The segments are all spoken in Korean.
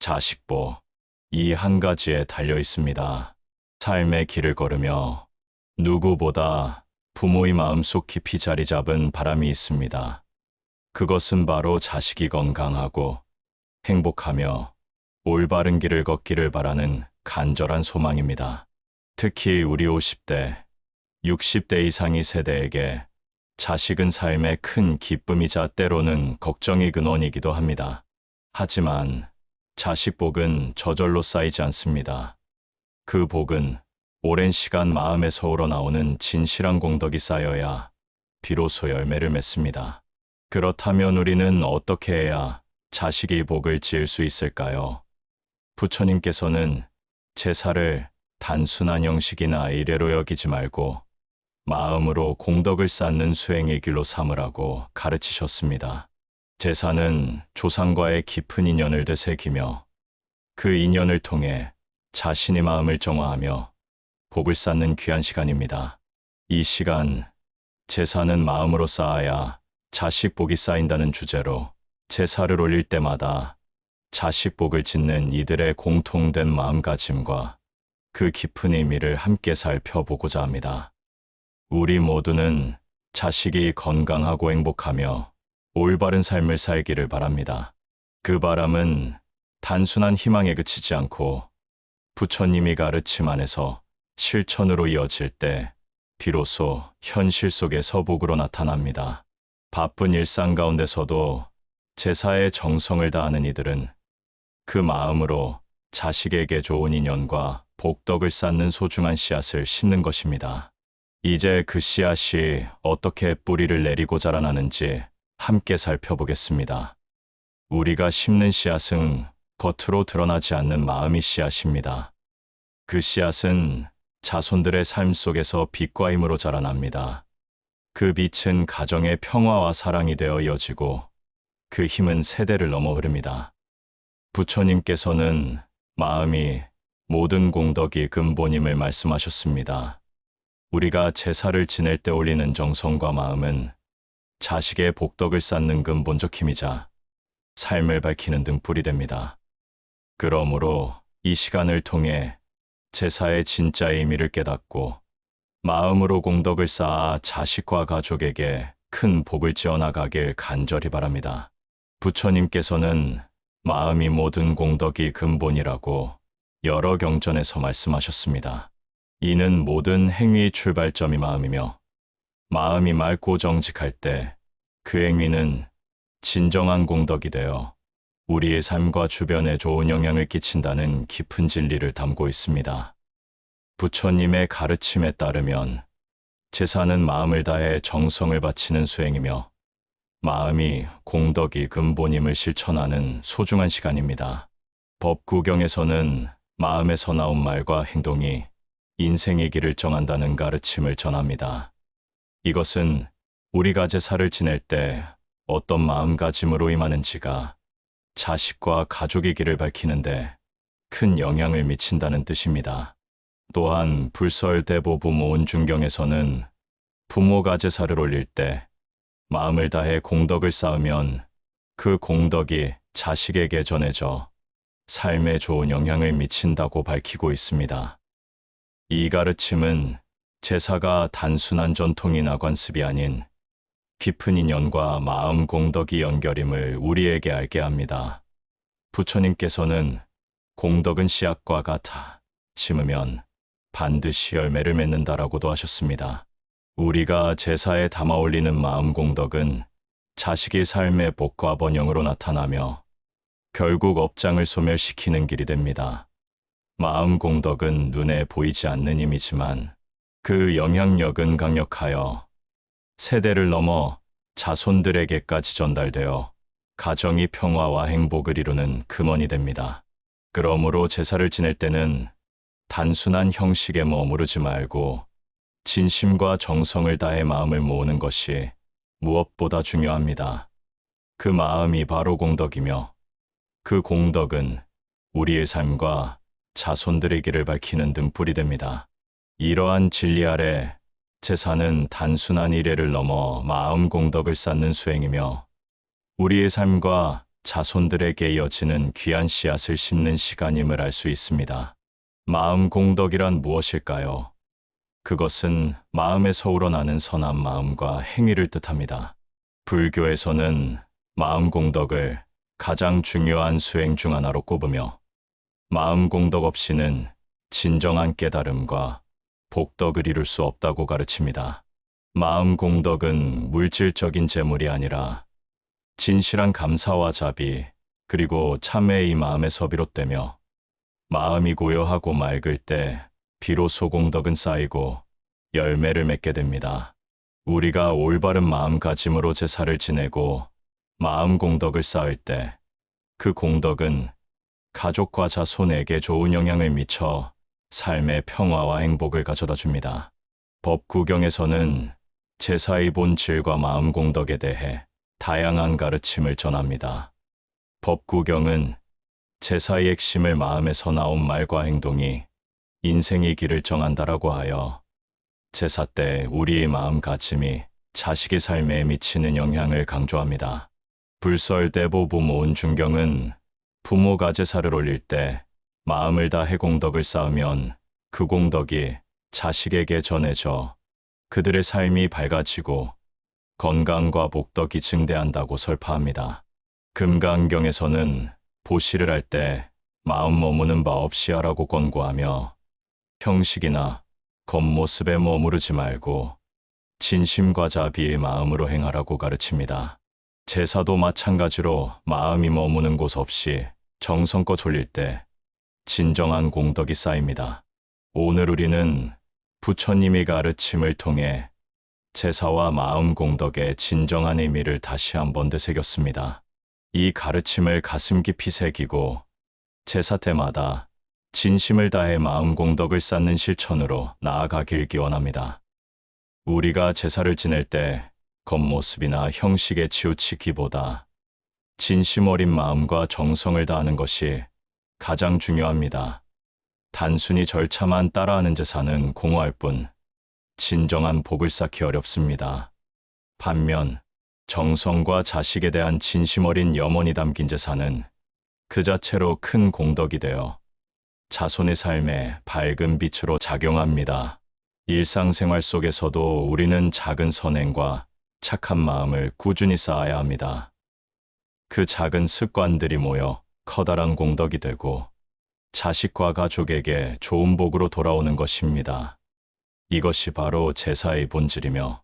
자식보, 이 한 가지에 달려 있습니다. 삶의 길을 걸으며 누구보다 부모의 마음속 깊이 자리 잡은 바람이 있습니다. 그것은 바로 자식이 건강하고 행복하며 올바른 길을 걷기를 바라는 간절한 소망입니다. 특히 우리 50대, 60대 이상의 세대에게 자식은 삶의 큰 기쁨이자 때로는 걱정의 근원이기도 합니다. 하지만 자식 복은 저절로 쌓이지 않습니다. 그 복은 오랜 시간 마음에서 우러나오는 진실한 공덕이 쌓여야 비로소 열매를 맺습니다. 그렇다면 우리는 어떻게 해야 자식의 복을 지을 수 있을까요? 부처님께서는 제사를 단순한 형식이나 의례로 여기지 말고 마음으로 공덕을 쌓는 수행의 길로 삼으라고 가르치셨습니다. 제사는 조상과의 깊은 인연을 되새기며 그 인연을 통해 자신의 마음을 정화하며 복을 쌓는 귀한 시간입니다. 이 시간, 제사는 마음으로 쌓아야 자식 복이 쌓인다는 주제로 제사를 올릴 때마다 자식 복을 짓는 이들의 공통된 마음가짐과 그 깊은 의미를 함께 살펴보고자 합니다. 우리 모두는 자식이 건강하고 행복하며 올바른 삶을 살기를 바랍니다. 그 바람은 단순한 희망에 그치지 않고 부처님이 가르침 안에서 실천으로 이어질 때 비로소 현실 속의 서복으로 나타납니다. 바쁜 일상 가운데서도 제사에 정성을 다하는 이들은 그 마음으로 자식에게 좋은 인연과 복덕을 쌓는 소중한 씨앗을 심는 것입니다. 이제 그 씨앗이 어떻게 뿌리를 내리고 자라나는지 함께 살펴보겠습니다. 우리가 심는 씨앗은 겉으로 드러나지 않는 마음의 씨앗입니다. 그 씨앗은 자손들의 삶 속에서 빛과 힘으로 자라납니다. 그 빛은 가정의 평화와 사랑이 되어 이어지고 그 힘은 세대를 넘어 흐릅니다. 부처님께서는 마음이 모든 공덕이 근본임을 말씀하셨습니다. 우리가 제사를 지낼 때 올리는 정성과 마음은 자식의 복덕을 쌓는 근본적 힘이자 삶을 밝히는 등불이 됩니다. 그러므로 이 시간을 통해 제사의 진짜 의미를 깨닫고 마음으로 공덕을 쌓아 자식과 가족에게 큰 복을 지어나가길 간절히 바랍니다. 부처님께서는 마음이 모든 공덕이 근본이라고 여러 경전에서 말씀하셨습니다. 이는 모든 행위의 출발점이 마음이며 마음이 맑고 정직할 때 그 행위는 진정한 공덕이 되어 우리의 삶과 주변에 좋은 영향을 끼친다는 깊은 진리를 담고 있습니다. 부처님의 가르침에 따르면 제사는 마음을 다해 정성을 바치는 수행이며 마음이 공덕이 근본임을 실천하는 소중한 시간입니다. 법구경에서는 마음에서 나온 말과 행동이 인생의 길을 정한다는 가르침을 전합니다. 이것은 우리가 제사를 지낼 때 어떤 마음가짐으로 임하는지가 자식과 가족의 길을 밝히는데 큰 영향을 미친다는 뜻입니다. 또한 불설대보부모 온중경에서는 부모가 제사를 올릴 때 마음을 다해 공덕을 쌓으면 그 공덕이 자식에게 전해져 삶에 좋은 영향을 미친다고 밝히고 있습니다. 이 가르침은 제사가 단순한 전통이나 관습이 아닌 깊은 인연과 마음 공덕이 연결임을 우리에게 알게 합니다. 부처님께서는 공덕은 씨앗과 같아 심으면 반드시 열매를 맺는다라고도 하셨습니다. 우리가 제사에 담아 올리는 마음 공덕은 자식의 삶의 복과 번영으로 나타나며 결국 업장을 소멸시키는 길이 됩니다. 마음 공덕은 눈에 보이지 않는 힘이지만 그 영향력은 강력하여 세대를 넘어 자손들에게까지 전달되어 가정이 평화와 행복을 이루는 근원이 됩니다. 그러므로 제사를 지낼 때는 단순한 형식에 머무르지 말고 진심과 정성을 다해 마음을 모으는 것이 무엇보다 중요합니다. 그 마음이 바로 공덕이며 그 공덕은 우리의 삶과 자손들의 길을 밝히는 등불이 됩니다. 이러한 진리 아래 제사는 단순한 의례를 넘어 마음 공덕을 쌓는 수행이며 우리의 삶과 자손들에게 이어지는 귀한 씨앗을 심는 시간임을 알 수 있습니다. 마음 공덕이란 무엇일까요? 그것은 마음에서 우러나는 선한 마음과 행위를 뜻합니다. 불교에서는 마음 공덕을 가장 중요한 수행 중 하나로 꼽으며 마음 공덕 없이는 진정한 깨달음과 복덕을 이룰 수 없다고 가르칩니다. 마음 공덕은 물질적인 재물이 아니라 진실한 감사와 자비, 그리고 참회의 마음에서 비롯되며 마음이 고요하고 맑을 때 비로소 공덕은 쌓이고 열매를 맺게 됩니다. 우리가 올바른 마음가짐으로 제사를 지내고 마음 공덕을 쌓을 때 그 공덕은 가족과 자손에게 좋은 영향을 미쳐 삶의 평화와 행복을 가져다 줍니다. 법구경에서는 제사의 본질과 마음 공덕에 대해 다양한 가르침을 전합니다. 법구경은 제사의 핵심을 마음에서 나온 말과 행동이 인생의 길을 정한다라고 하여 제사 때 우리의 마음가짐이 자식의 삶에 미치는 영향을 강조합니다. 불설대보 부모운 중경은 부모가 제사를 올릴 때 마음을 다해 공덕을 쌓으면 그 공덕이 자식에게 전해져 그들의 삶이 밝아지고 건강과 복덕이 증대한다고 설파합니다. 금강경에서는 보시를 할 때 마음 머무는 바 없이 하라고 권고하며 형식이나 겉모습에 머무르지 말고 진심과 자비의 마음으로 행하라고 가르칩니다. 제사도 마찬가지로 마음이 머무는 곳 없이 정성껏 졸릴 때 진정한 공덕이 쌓입니다. 오늘 우리는 부처님의 가르침을 통해 제사와 마음 공덕의 진정한 의미를 다시 한번 되새겼습니다. 이 가르침을 가슴 깊이 새기고 제사 때마다 진심을 다해 마음 공덕을 쌓는 실천으로 나아가길 기원합니다. 우리가 제사를 지낼 때 겉모습이나 형식에 치우치기보다 진심 어린 마음과 정성을 다하는 것이 가장 중요합니다. 단순히 절차만 따라하는 제사는 공허할 뿐 진정한 복을 쌓기 어렵습니다. 반면 정성과 자식에 대한 진심 어린 염원이 담긴 제사는 그 자체로 큰 공덕이 되어 자손의 삶에 밝은 빛으로 작용합니다. 일상생활 속에서도 우리는 작은 선행과 착한 마음을 꾸준히 쌓아야 합니다. 그 작은 습관들이 모여 커다란 공덕이 되고 자식과 가족에게 좋은 복으로 돌아오는 것입니다. 이것이 바로 제사의 본질이며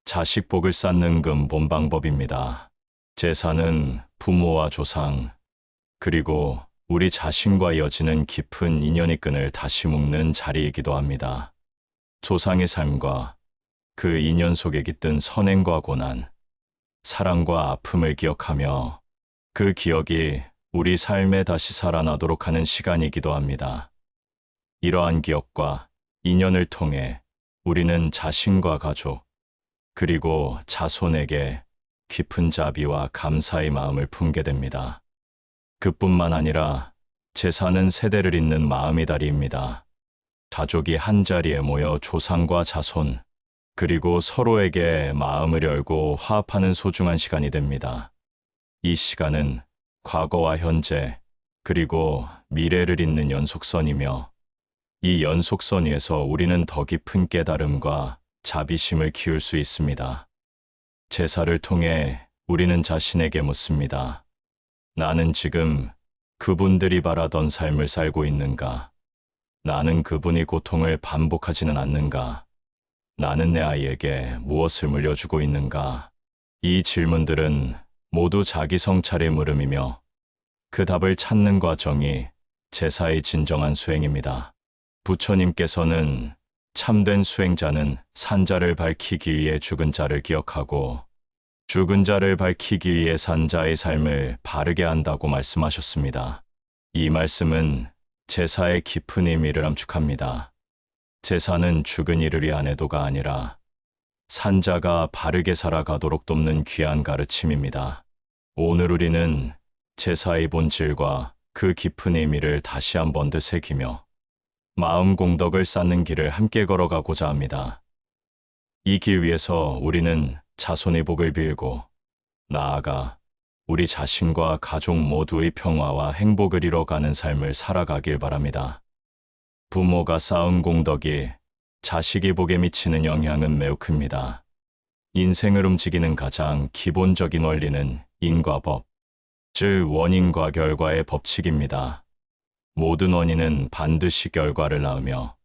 자식 복을 쌓는 근본 방법입니다. 제사는 부모와 조상, 그리고 우리 자신과 이어지는 깊은 인연의 끈을 다시 묶는 자리이기도 합니다. 조상의 삶과 그 인연 속에 깃든 선행과 고난, 사랑과 아픔을 기억하며 그 기억이 우리 삶에 다시 살아나도록 하는 시간이기도 합니다. 이러한 기억과 인연을 통해 우리는 자신과 가족, 그리고 자손에게 깊은 자비와 감사의 마음을 품게 됩니다. 그뿐만 아니라 제사는 세대를 잇는 마음의 다리입니다. 가족이 한자리에 모여 조상과 자손, 그리고 서로에게 마음을 열고 화합하는 소중한 시간이 됩니다. 이 시간은 과거와 현재, 그리고 미래를 잇는 연속선이며 이 연속선 위에서 우리는 더 깊은 깨달음과 자비심을 키울 수 있습니다. 제사를 통해 우리는 자신에게 묻습니다. 나는 지금 그분들이 바라던 삶을 살고 있는가? 나는 그분이 고통을 반복하지는 않는가? 나는 내 아이에게 무엇을 물려주고 있는가? 이 질문들은 모두 자기 성찰의 물음이며 그 답을 찾는 과정이 제사의 진정한 수행입니다. 부처님께서는 참된 수행자는 산자를 밝히기 위해 죽은 자를 기억하고 죽은 자를 밝히기 위해 산 자의 삶을 바르게 한다고 말씀하셨습니다. 이 말씀은 제사의 깊은 의미를 함축합니다. 제사는 죽은 이를 위한 애도가 아니라 산자가 바르게 살아가도록 돕는 귀한 가르침입니다. 오늘 우리는 제사의 본질과 그 깊은 의미를 다시 한번 되새기며 마음 공덕을 쌓는 길을 함께 걸어가고자 합니다. 이 길 위에서 우리는 자손의 복을 빌고 나아가 우리 자신과 가족 모두의 평화와 행복을 이뤄가는 삶을 살아가길 바랍니다. 부모가 쌓은 공덕이 자식의 복에 미치는 영향은 매우 큽니다. 인생을 움직이는 가장 기본적인 원리는 인과법, 즉 원인과 결과의 법칙입니다. 모든 원인은 반드시 결과를 낳으며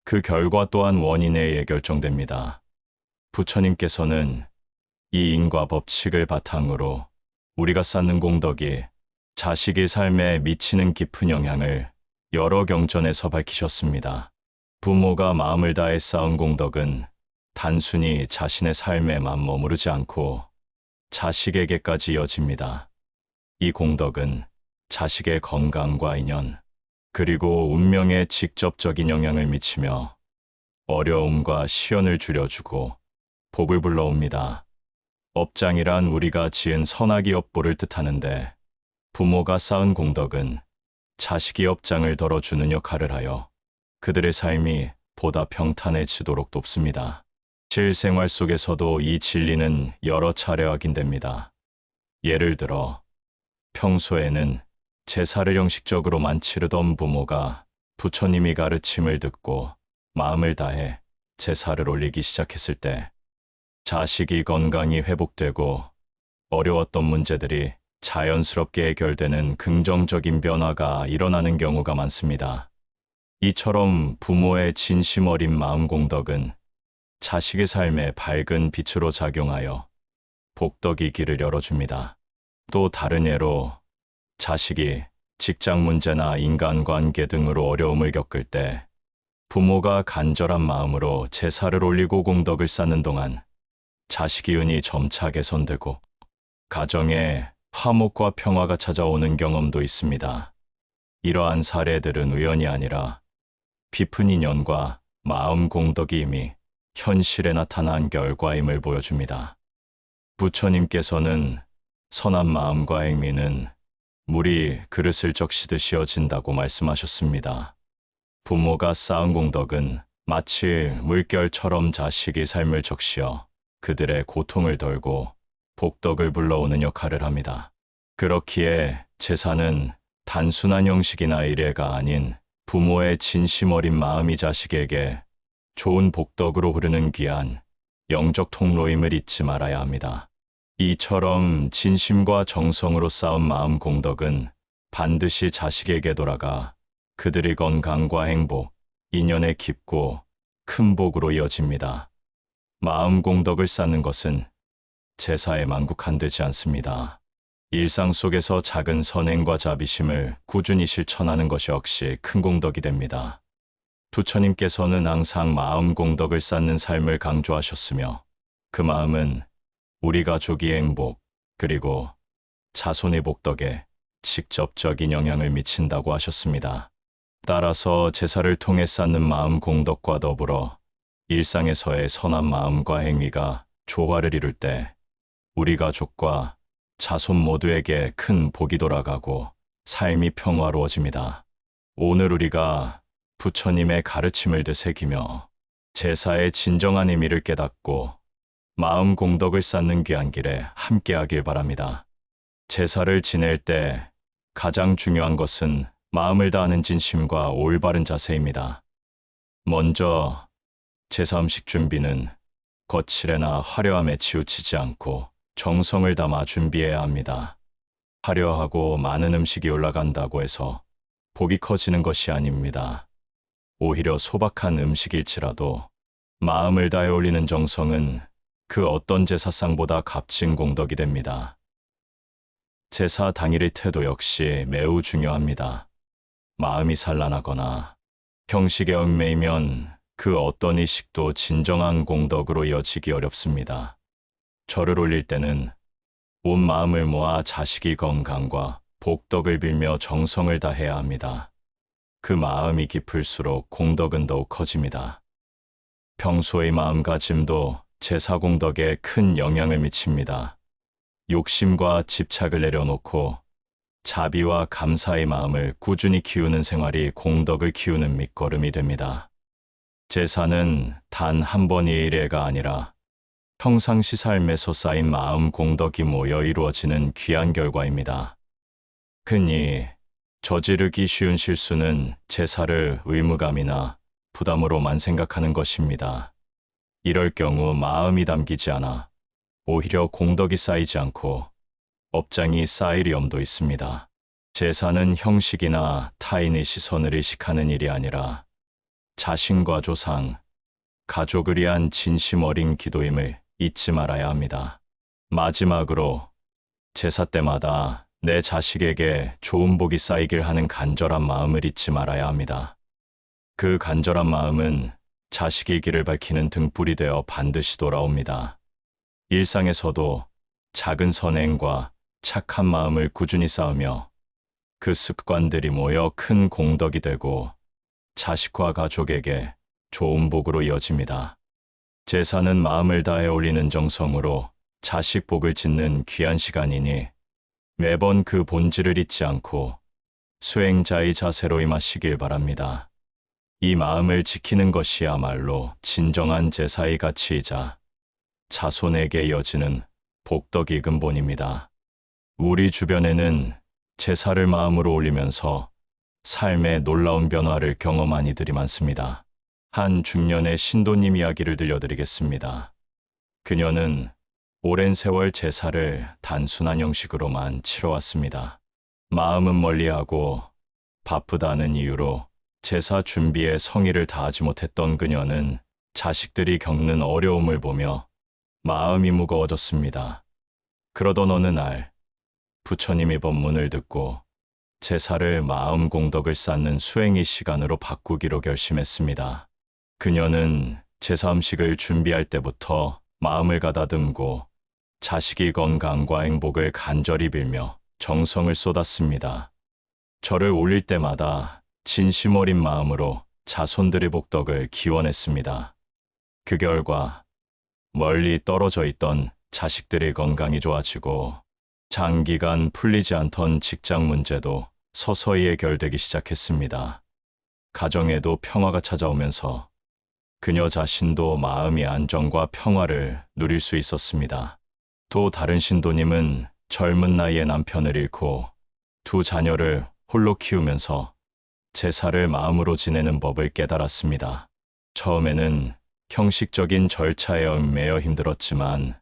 그 결과 또한 원인에 의해 결정됩니다. 부처님께서는 이 인과 법칙을 바탕으로 우리가 쌓는 공덕이 자식의 삶에 미치는 깊은 영향을 여러 경전에서 밝히셨습니다. 부모가 마음을 다해 쌓은 공덕은 단순히 자신의 삶에만 머무르지 않고 자식에게까지 이어집니다. 이 공덕은 자식의 건강과 인연, 그리고 운명에 직접적인 영향을 미치며 어려움과 시련을 줄여주고 복을 불러옵니다. 업장이란 우리가 지은 선악의 업보를 뜻하는데 부모가 쌓은 공덕은 자식이 업장을 덜어주는 역할을 하여 그들의 삶이 보다 평탄해지도록 돕습니다. 실생활 속에서도 이 진리는 여러 차례 확인됩니다. 예를 들어 평소에는 제사를 형식적으로만 치르던 부모가 부처님이 가르침을 듣고 마음을 다해 제사를 올리기 시작했을 때 자식이 건강이 회복되고 어려웠던 문제들이 자연스럽게 해결되는 긍정적인 변화가 일어나는 경우가 많습니다. 이처럼 부모의 진심 어린 마음 공덕은 자식의 삶에 밝은 빛으로 작용하여 복덕의 길을 열어줍니다. 또 다른 예로 자식이 직장 문제나 인간관계 등으로 어려움을 겪을 때 부모가 간절한 마음으로 제사를 올리고 공덕을 쌓는 동안 자식의 운이 점차 개선되고 가정에 화목과 평화가 찾아오는 경험도 있습니다. 이러한 사례들은 우연이 아니라 깊은 인연과 마음 공덕이 이미 현실에 나타난 결과임을 보여줍니다. 부처님께서는 선한 마음과 행미는 물이 그릇을 적시듯이 이어진다고 말씀하셨습니다. 부모가 쌓은 공덕은 마치 물결처럼 자식의 삶을 적시어 그들의 고통을 덜고 복덕을 불러오는 역할을 합니다. 그렇기에 제사는 단순한 형식이나 의례가 아닌 부모의 진심 어린 마음이 자식에게 좋은 복덕으로 흐르는 귀한 영적 통로임을 잊지 말아야 합니다. 이처럼 진심과 정성으로 쌓은 마음 공덕은 반드시 자식에게 돌아가 그들의 건강과 행복, 인연의 깊고 큰 복으로 이어집니다. 마음 공덕을 쌓는 것은 제사에만 국한되지 않습니다. 일상 속에서 작은 선행과 자비심을 꾸준히 실천하는 것이 역시 큰 공덕이 됩니다. 부처님께서는 항상 마음 공덕을 쌓는 삶을 강조하셨으며 그 마음은 우리 가족의 행복 그리고 자손의 복덕에 직접적인 영향을 미친다고 하셨습니다. 따라서 제사를 통해 쌓는 마음 공덕과 더불어 일상에서의 선한 마음과 행위가 조화를 이룰 때 우리 가족과 자손 모두에게 큰 복이 돌아가고 삶이 평화로워집니다. 오늘 우리가 부처님의 가르침을 되새기며 제사의 진정한 의미를 깨닫고 마음 공덕을 쌓는 귀한 길에 함께하길 바랍니다. 제사를 지낼 때 가장 중요한 것은 마음을 다하는 진심과 올바른 자세입니다. 먼저 제사 음식 준비는 거칠애나 화려함에 치우치지 않고 정성을 담아 준비해야 합니다. 화려하고 많은 음식이 올라간다고 해서 복이 커지는 것이 아닙니다. 오히려 소박한 음식일지라도 마음을 다해 올리는 정성은 그 어떤 제사상보다 값진 공덕이 됩니다. 제사 당일의 태도 역시 매우 중요합니다. 마음이 산란하거나 형식에 얽매이면 그 어떤 의식도 진정한 공덕으로 이어지기 어렵습니다. 절을 올릴 때는 온 마음을 모아 자식의 건강과 복덕을 빌며 정성을 다해야 합니다. 그 마음이 깊을수록 공덕은 더욱 커집니다. 평소의 마음가짐도 제사 공덕에 큰 영향을 미칩니다. 욕심과 집착을 내려놓고 자비와 감사의 마음을 꾸준히 키우는 생활이 공덕을 키우는 밑거름이 됩니다. 제사는 단 한 번의 일회가 아니라 평상시 삶에서 쌓인 마음 공덕이 모여 이루어지는 귀한 결과입니다. 흔히 저지르기 쉬운 실수는 제사를 의무감이나 부담으로만 생각하는 것입니다. 이럴 경우 마음이 담기지 않아 오히려 공덕이 쌓이지 않고 업장이 쌓일 위험도 있습니다. 제사는 형식이나 타인의 시선을 의식하는 일이 아니라 자신과 조상, 가족을 위한 진심 어린 기도임을 잊지 말아야 합니다. 마지막으로 제사 때마다 내 자식에게 좋은 복이 쌓이길 하는 간절한 마음을 잊지 말아야 합니다. 그 간절한 마음은 자식의 길을 밝히는 등불이 되어 반드시 돌아옵니다. 일상에서도 작은 선행과 착한 마음을 꾸준히 쌓으며 그 습관들이 모여 큰 공덕이 되고 자식과 가족에게 좋은 복으로 이어집니다. 제사는 마음을 다해 올리는 정성으로 자식 복을 짓는 귀한 시간이니 매번 그 본질을 잊지 않고 수행자의 자세로 임하시길 바랍니다. 이 마음을 지키는 것이야말로 진정한 제사의 가치이자 자손에게 이어지는 복덕이 근본입니다. 우리 주변에는 제사를 마음으로 올리면서 삶의 놀라운 변화를 경험한 이들이 많습니다. 한 중년의 신도님 이야기를 들려드리겠습니다. 그녀는 오랜 세월 제사를 단순한 형식으로만 치러왔습니다. 마음은 멀리하고 바쁘다는 이유로 제사 준비에 성의를 다하지 못했던 그녀는 자식들이 겪는 어려움을 보며 마음이 무거워졌습니다. 그러던 어느 날 부처님의 법문을 듣고 제사를 마음 공덕을 쌓는 수행의 시간으로 바꾸기로 결심했습니다. 그녀는 제사 음식을 준비할 때부터 마음을 가다듬고 자식의 건강과 행복을 간절히 빌며 정성을 쏟았습니다. 절을 올릴 때마다 진심 어린 마음으로 자손들의 복덕을 기원했습니다. 그 결과 멀리 떨어져 있던 자식들의 건강이 좋아지고 장기간 풀리지 않던 직장 문제도 서서히 해결되기 시작했습니다. 가정에도 평화가 찾아오면서 그녀 자신도 마음의 안정과 평화를 누릴 수 있었습니다. 또 다른 신도님은 젊은 나이에 남편을 잃고 두 자녀를 홀로 키우면서 제사를 마음으로 지내는 법을 깨달았습니다. 처음에는 형식적인 절차에 얽매여 힘들었지만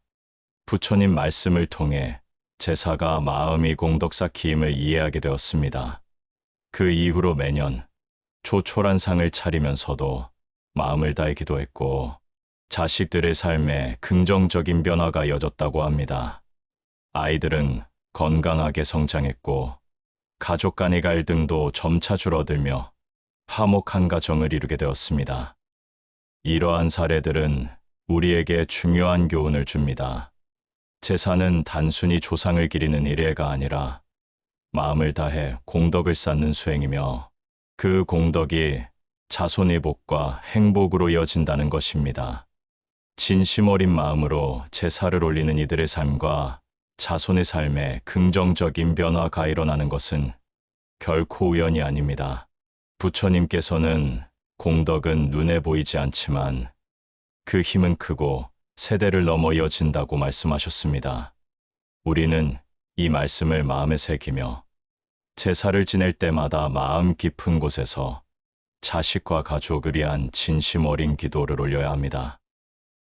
부처님 말씀을 통해 제사가 마음이 공덕 쌓기임을 이해하게 되었습니다. 그 이후로 매년 조촐한 상을 차리면서도 마음을 다해 기도했고 자식들의 삶에 긍정적인 변화가 이어졌다고 합니다. 아이들은 건강하게 성장했고 가족 간의 갈등도 점차 줄어들며 화목한 가정을 이루게 되었습니다. 이러한 사례들은 우리에게 중요한 교훈을 줍니다. 제사는 단순히 조상을 기리는 일회가 아니라 마음을 다해 공덕을 쌓는 수행이며 그 공덕이 자손의 복과 행복으로 이어진다는 것입니다. 진심 어린 마음으로 제사를 올리는 이들의 삶과 자손의 삶에 긍정적인 변화가 일어나는 것은 결코 우연이 아닙니다. 부처님께서는 공덕은 눈에 보이지 않지만 그 힘은 크고 세대를 넘어 이어진다고 말씀하셨습니다. 우리는 이 말씀을 마음에 새기며 제사를 지낼 때마다 마음 깊은 곳에서 자식과 가족을 위한 진심 어린 기도를 올려야 합니다.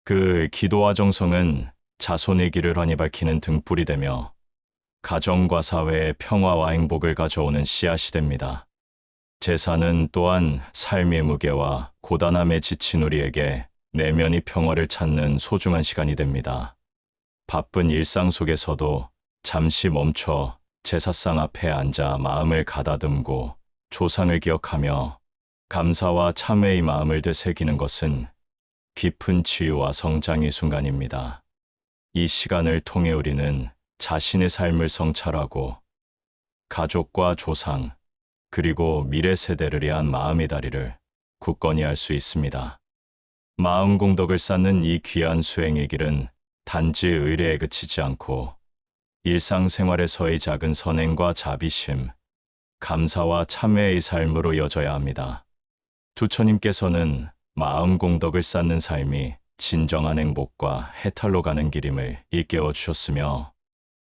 그 기도와 정성은 자손의 길을 환히 밝히는 등불이 되며 가정과 사회의 평화와 행복을 가져오는 씨앗이 됩니다. 제사는 또한 삶의 무게와 고단함에 지친 우리에게 내면의 평화를 찾는 소중한 시간이 됩니다. 바쁜 일상 속에서도 잠시 멈춰 제사상 앞에 앉아 마음을 가다듬고 조상을 기억하며 감사와 참회의 마음을 되새기는 것은 깊은 치유와 성장의 순간입니다. 이 시간을 통해 우리는 자신의 삶을 성찰하고 가족과 조상, 그리고 미래 세대를 위한 마음의 다리를 굳건히 할 수 있습니다. 마음 공덕을 쌓는 이 귀한 수행의 길은 단지 의례에 그치지 않고 일상생활에서의 작은 선행과 자비심, 감사와 참회의 삶으로 이어져야 합니다. 부처님께서는 마음 공덕을 쌓는 삶이 진정한 행복과 해탈로 가는 길임을 일깨워 주셨으며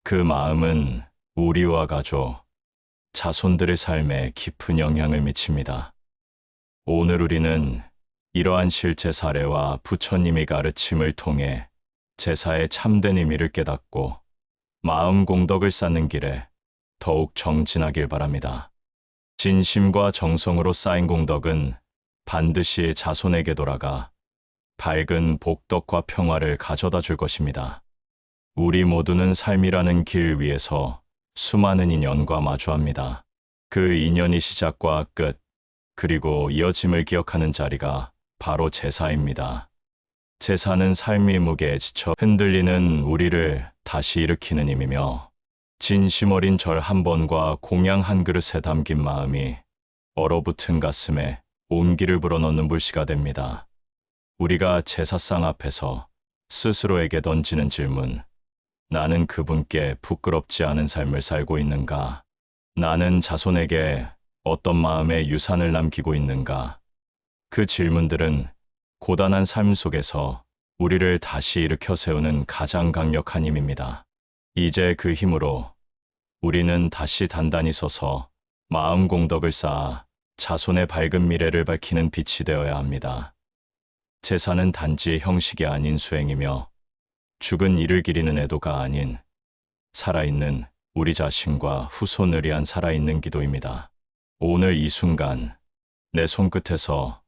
그 마음은 우리와 가족, 자손들의 삶에 깊은 영향을 미칩니다. 오늘 우리는 이러한 실제 사례와 부처님의 가르침을 통해 제사의 참된 의미를 깨닫고 마음 공덕을 쌓는 길에 더욱 정진하길 바랍니다. 진심과 정성으로 쌓인 공덕은 반드시 자손에게 돌아가 밝은 복덕과 평화를 가져다 줄 것입니다. 우리 모두는 삶이라는 길 위에서 수많은 인연과 마주합니다. 그 인연의 시작과 끝, 그리고 이어짐을 기억하는 자리가 바로 제사입니다. 제사는 삶의 무게에 지쳐 흔들리는 우리를 다시 일으키는 힘이며 진심 어린 절 한 번과 공양 한 그릇에 담긴 마음이 얼어붙은 가슴에 온기를 불어넣는 불씨가 됩니다. 우리가 제사상 앞에서 스스로에게 던지는 질문, 나는 그분께 부끄럽지 않은 삶을 살고 있는가? 나는 자손에게 어떤 마음의 유산을 남기고 있는가? 그 질문들은 고단한 삶 속에서 우리를 다시 일으켜 세우는 가장 강력한 힘입니다. 이제 그 힘으로 우리는 다시 단단히 서서 마음 공덕을 쌓아 자손의 밝은 미래를 밝히는 빛이 되어야 합니다. 제사는 단지 형식이 아닌 수행이며 죽은 이를 기리는 애도가 아닌 살아있는 우리 자신과 후손을 위한 살아있는 기도입니다. 오늘 이 순간 내 손끝에서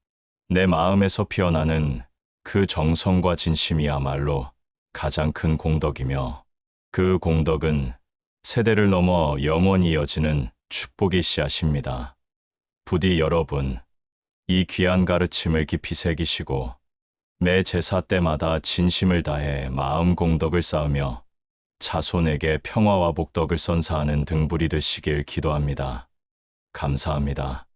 내 마음에서 피어나는 그 정성과 진심이야말로 가장 큰 공덕이며 그 공덕은 세대를 넘어 영원히 이어지는 축복의 씨앗입니다. 부디 여러분, 이 귀한 가르침을 깊이 새기시고 매 제사 때마다 진심을 다해 마음 공덕을 쌓으며 자손에게 평화와 복덕을 선사하는 등불이 되시길 기도합니다. 감사합니다.